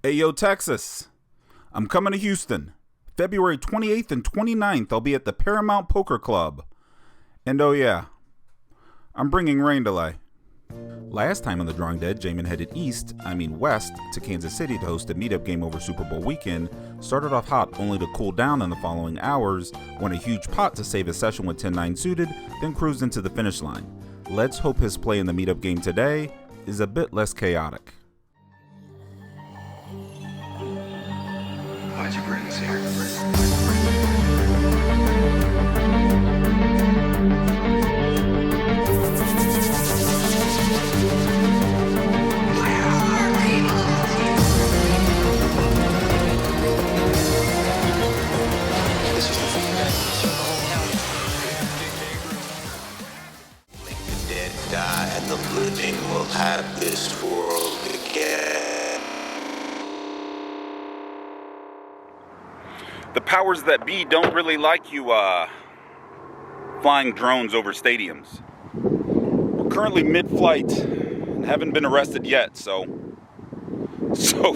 Hey, yo, Texas. I'm coming to Houston. February 28th and 29th, I'll be at the Paramount Poker Club. And oh yeah, I'm bringing rain delay. Last time on The Drawing Dead, Jamin headed west, to Kansas City to host a meetup game over Super Bowl weekend. Started off hot, only to cool down in the following hours, won a huge pot to save his session with 10-9 suited, then cruised into the finish line. Let's hope his play in the meetup game today is a bit less chaotic. Why'd you bring us here? And the living will have this world again. The powers that be don't really like you, flying drones over stadiums. We're currently mid-flight and haven't been arrested yet, so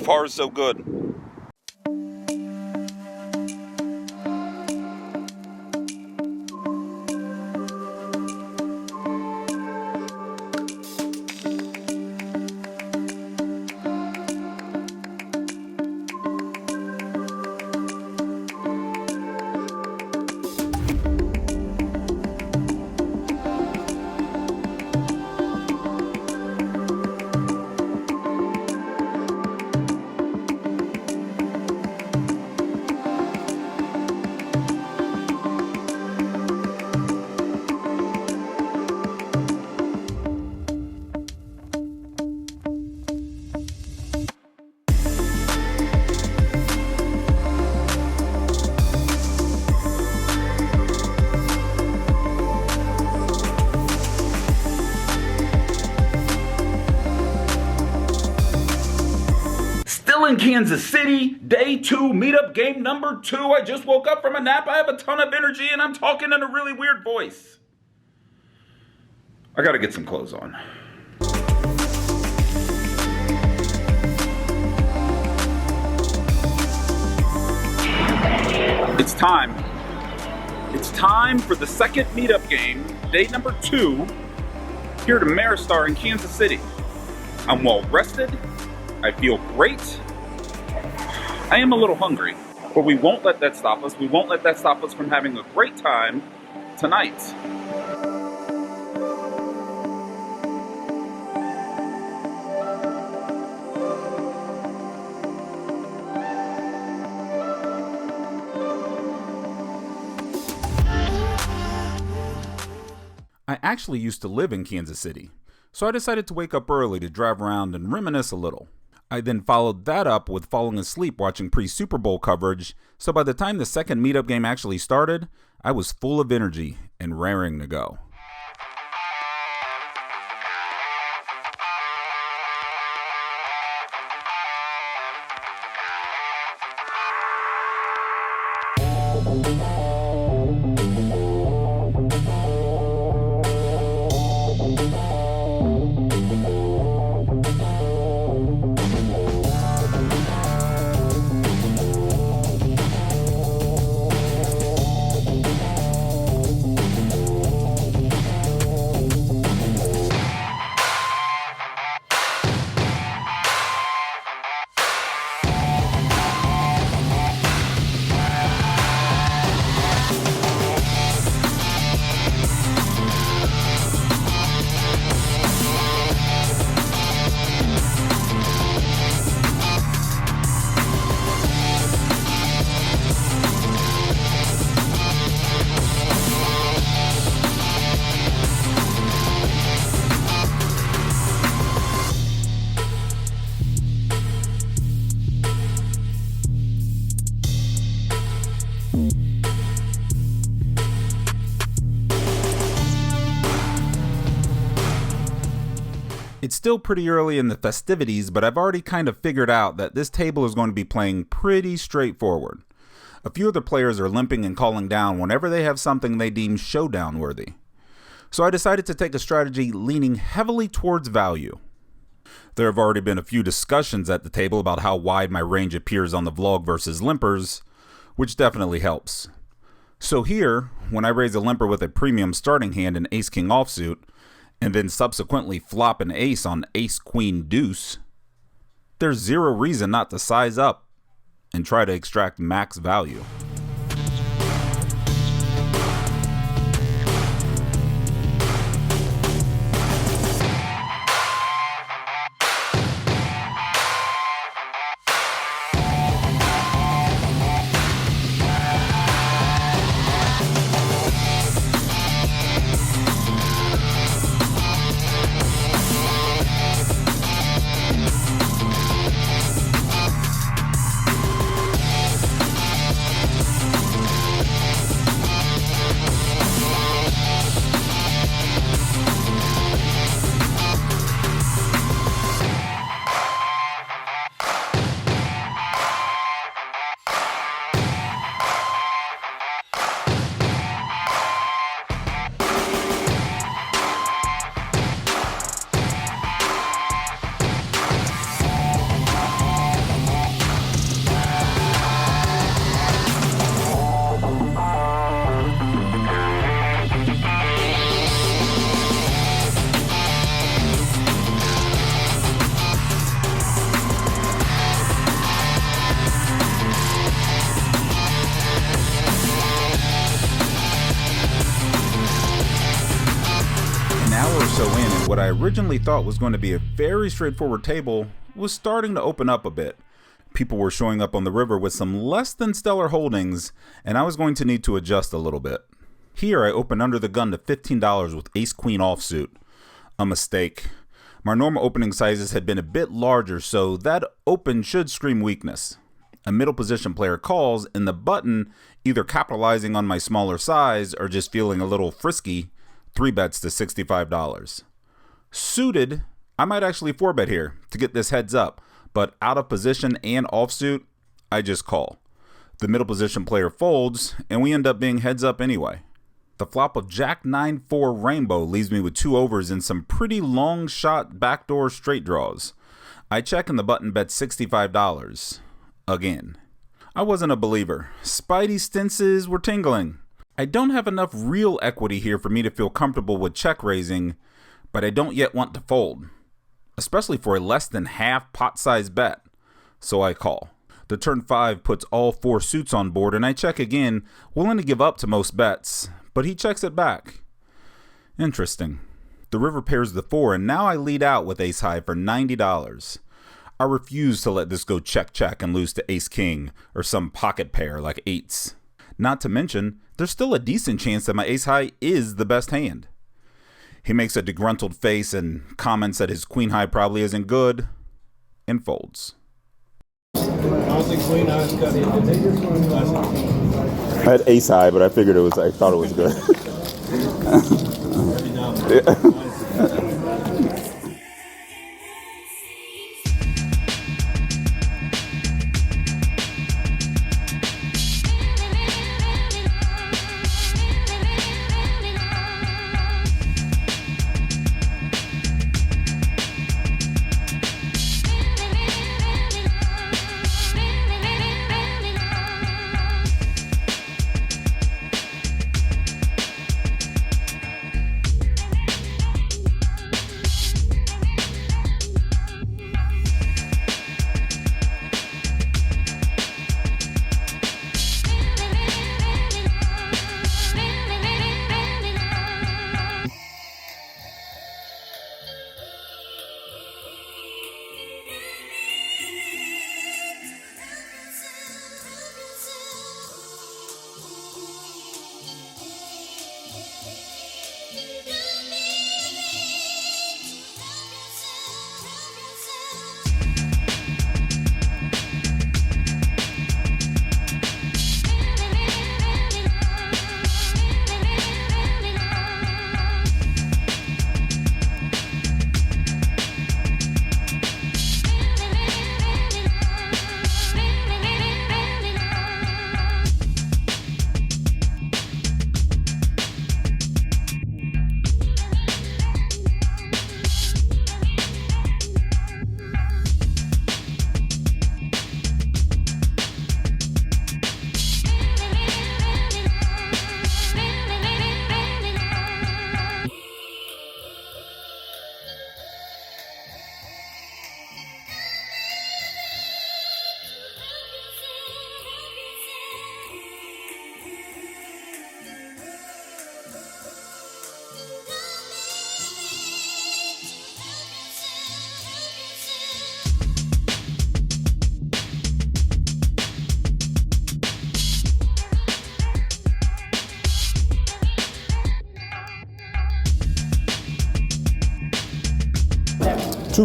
far so good. In Kansas City, day 2, meetup game number 2. I just woke up from a nap. I have a ton of energy and I'm talking in a really weird voice. I gotta get some clothes on. It's time. It's time for the second meetup game, day number 2, here at Ameristar in Kansas City. I'm well rested. I feel great. I am a little hungry, but we won't let that stop us. We won't let that stop us from having a great time tonight. I actually used to live in Kansas City, so I decided to wake up early to drive around and reminisce a little. I then followed that up with falling asleep watching pre-Super Bowl coverage, so by the time the second meetup game actually started, I was full of energy and raring to go. It's still pretty early in the festivities, but I've already kind of figured out that this table is going to be playing pretty straightforward. A few other players are limping and calling down whenever they have something they deem showdown worthy. So I decided to take a strategy leaning heavily towards value. There have already been a few discussions at the table about how wide my range appears on the vlog versus limpers, which definitely helps. So here, when I raise a limper with a premium starting hand in ace-king offsuit, and then subsequently flop an ace on ace-queen deuce, there's zero reason not to size up and try to extract max value. What I originally thought was going to be a very straightforward table was starting to open up a bit. People were showing up on the river with some less than stellar holdings, and I was going to need to adjust a little bit. Here I opened under the gun to $15 with ace-queen offsuit. A mistake. My normal opening sizes had been a bit larger, so that open should scream weakness. A middle position player calls, and the button, either capitalizing on my smaller size or just feeling a little frisky, 3-bets to $65. Suited, I might actually 4-bet here to get this heads up, but out of position and offsuit, I just call. The middle position player folds, and we end up being heads up anyway. The flop of Jack 9-4 rainbow leaves me with 2 overs and some pretty long shot backdoor straight draws. I check and the button bets $65. Again. I wasn't a believer. Spidey stances were tingling. I don't have enough real equity here for me to feel comfortable with check raising, but I don't yet want to fold, especially for a less than half pot size bet, so I call. The turn 5 puts all 4 suits on board, and I check again, willing to give up to most bets, but he checks it back. Interesting. The river pairs the 4, and now I lead out with ace high for $90. I refuse to let this go check and lose to ace king or some pocket pair like eights. Not to mention, there's still a decent chance that my ace high is the best hand. He makes a disgruntled face and comments that his queen high probably isn't good, and folds. I don't think queen high's got it. I had ace high, but I figured I thought it was good.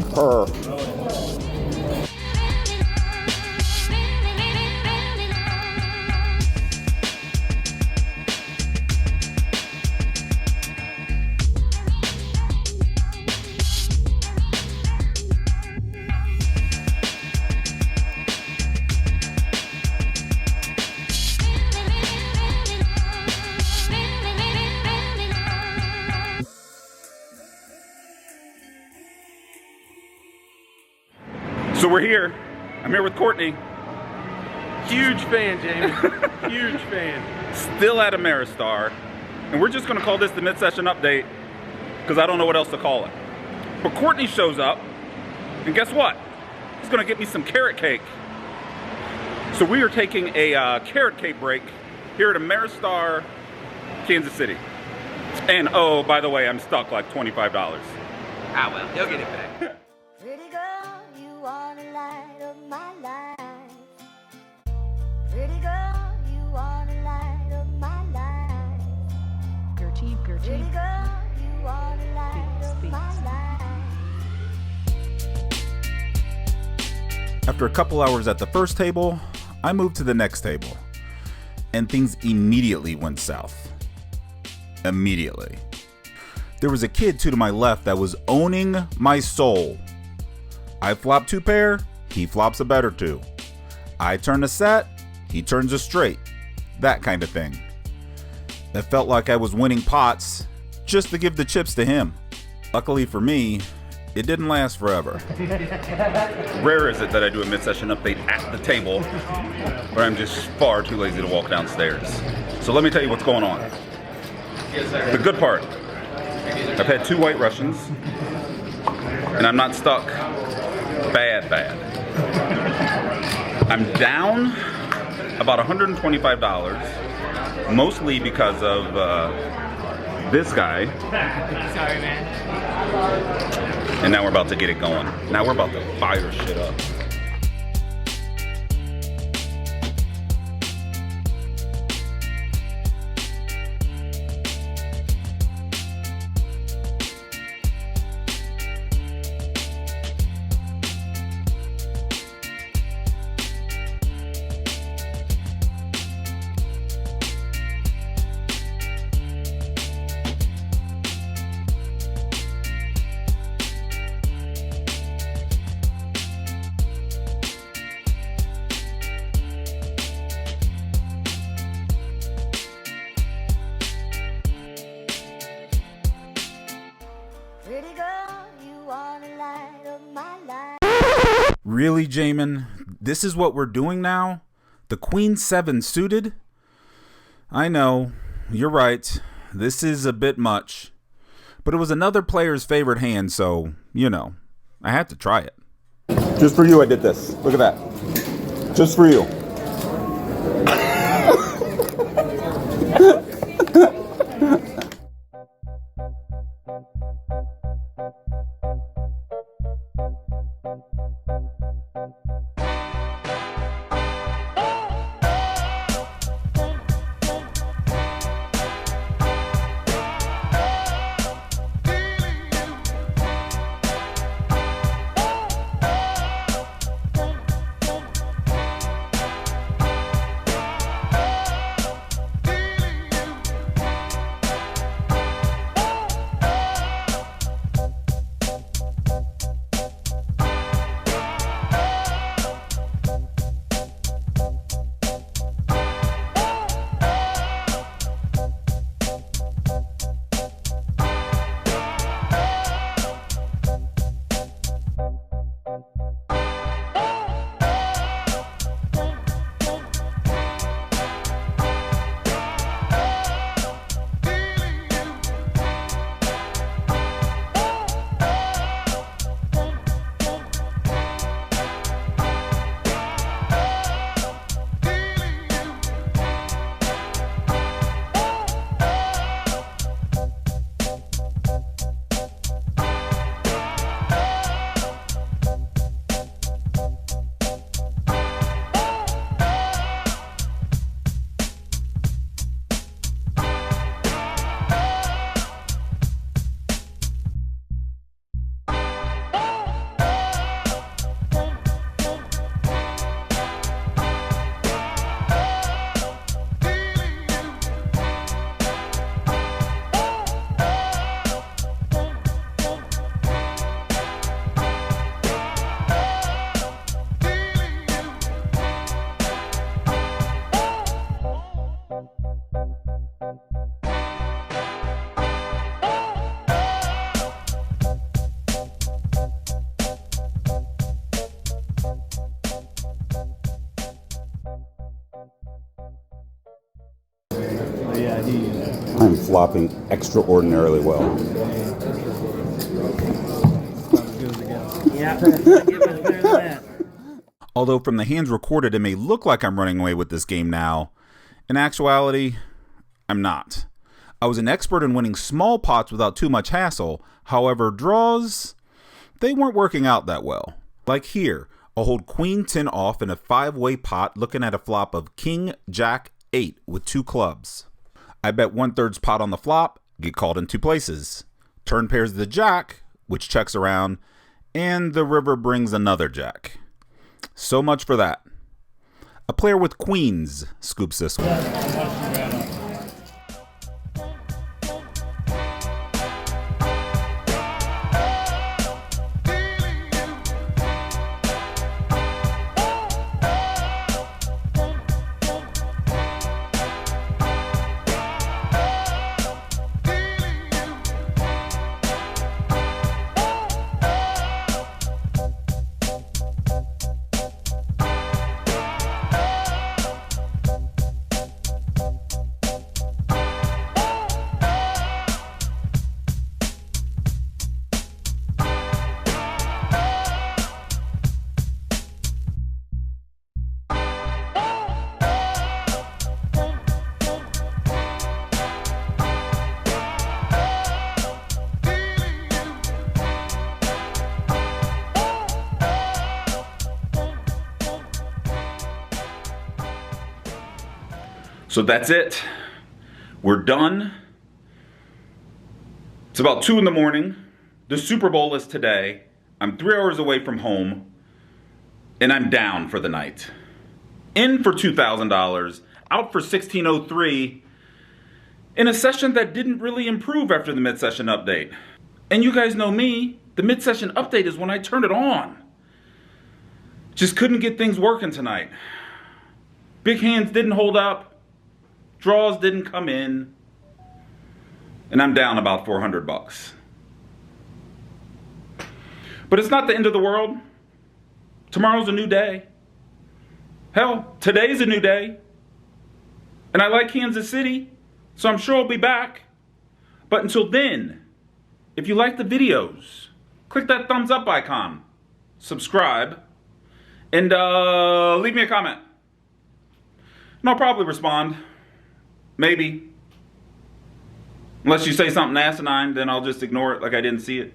super. So we're here. I'm here with Courtney. Huge fan, Jamie. Huge fan. Still at Ameristar. And we're just going to call this the mid-session update because I don't know what else to call it. But Courtney shows up, and guess what? He's going to get me some carrot cake. So we are taking a carrot cake break here at Ameristar, Kansas City. And oh, by the way, I'm stuck like $25. Ah, well, he'll get it back. Pretty girl, you are the light of my life. Pretty girl, you are the light of my life. Pretty girl, you are the light of my life. After a couple hours at the first table, I moved to the next table. And things immediately went south. Immediately. There was a kid to my left that was owning my soul. I flop 2 pair, he flops a better 2. I turn a set, he turns a straight. That kind of thing. It felt like I was winning pots just to give the chips to him. Luckily for me, it didn't last forever. Rare is it that I do a mid-session update at the table, but I'm just far too lazy to walk downstairs. So let me tell you what's going on. The good part, I've had 2 White Russians, and I'm not stuck bad. I'm down about $125, mostly because of this guy. Sorry, man. And now we're about to get it going. Now we're about to fire shit up. Pretty girl, you are the light of my life. Really, Jamin? This is what we're doing now? The Queen 7 suited? I know, you're right. This is a bit much. But it was another player's favorite hand, so, you know, I had to try it. Just for you, I did this. Look at that. Just for you. I'm flopping extraordinarily well. Yeah, get much better than that. Although from the hands recorded, it may look like I'm running away with this game now. In actuality, I'm not. I was an expert in winning small pots without too much hassle. However, draws, they weren't working out that well. Like here, I'll hold Queen 10 off in a 5-way pot looking at a flop of King Jack 8 with 2 clubs. I bet 1/3 pot on the flop, get called in 2 places. Turn pairs the Jack, which checks around, and the river brings another Jack. So much for that. A player with queens scoops this one. So that's it. We're done. It's about 2 in the morning. The Super Bowl is today. I'm 3 hours away from home, and I'm down for the night. In for $2,000, out for $1,603, in a session that didn't really improve after the mid-session update. And you guys know me, the mid-session update is when I turn it on. Just couldn't get things working tonight. Big hands didn't hold up. Draws didn't come in, and I'm down about $400. But it's not the end of the world. Tomorrow's a new day. Hell, today's a new day. And I like Kansas City, so I'm sure I'll be back. But until then, if you like the videos, click that thumbs up icon, subscribe, and leave me a comment. And I'll probably respond. Maybe. Unless you say something asinine, then I'll just ignore it like I didn't see it.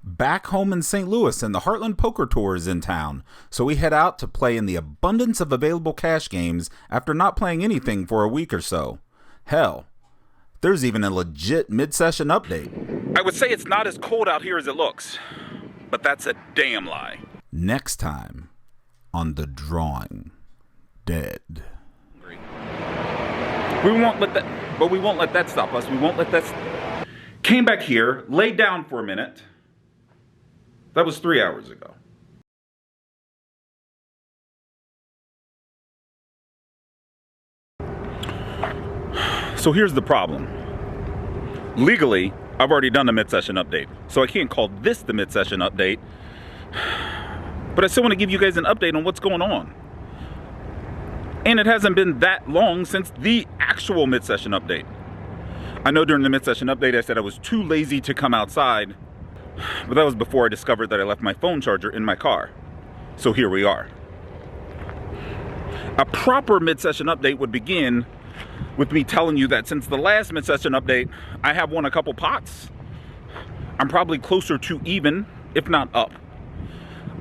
Back home in St. Louis, and the Heartland Poker Tour is in town, so we head out to play in the abundance of available cash games after not playing anything for a week or so. Hell, there's even a legit mid-session update. I would say it's not as cold out here as it looks, but that's a damn lie. Next time on The Drawing Dead. We won't let that stop us. We won't let that. Came back here, laid down for a minute. That was 3 hours ago. So here's the problem. Legally, I've already done the mid-session update, so I can't call this the mid-session update. But I still want to give you guys an update on what's going on. And it hasn't been that long since the actual mid-session update. I know during the mid-session update I said I was too lazy to come outside, but that was before I discovered that I left my phone charger in my car. So here we are. A proper mid-session update would begin with me telling you that since the last mid-session update, I have won a couple pots. I'm probably closer to even, if not up.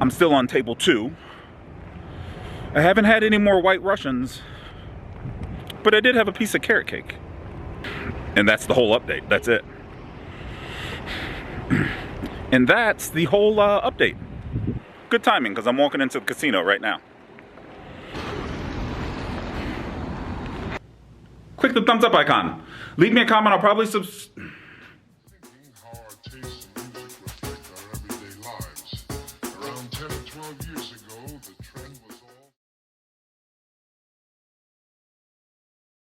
I'm still on table 2. I haven't had any more White Russians, but I did have a piece of carrot cake. And that's the whole update. That's it. And that's the whole update. Good timing, because I'm walking into the casino right now. Click the thumbs up icon. Leave me a comment. I'll probably Thinking how our tastes and music reflect our everyday lives. Around 10 or 12 years ago, the trend was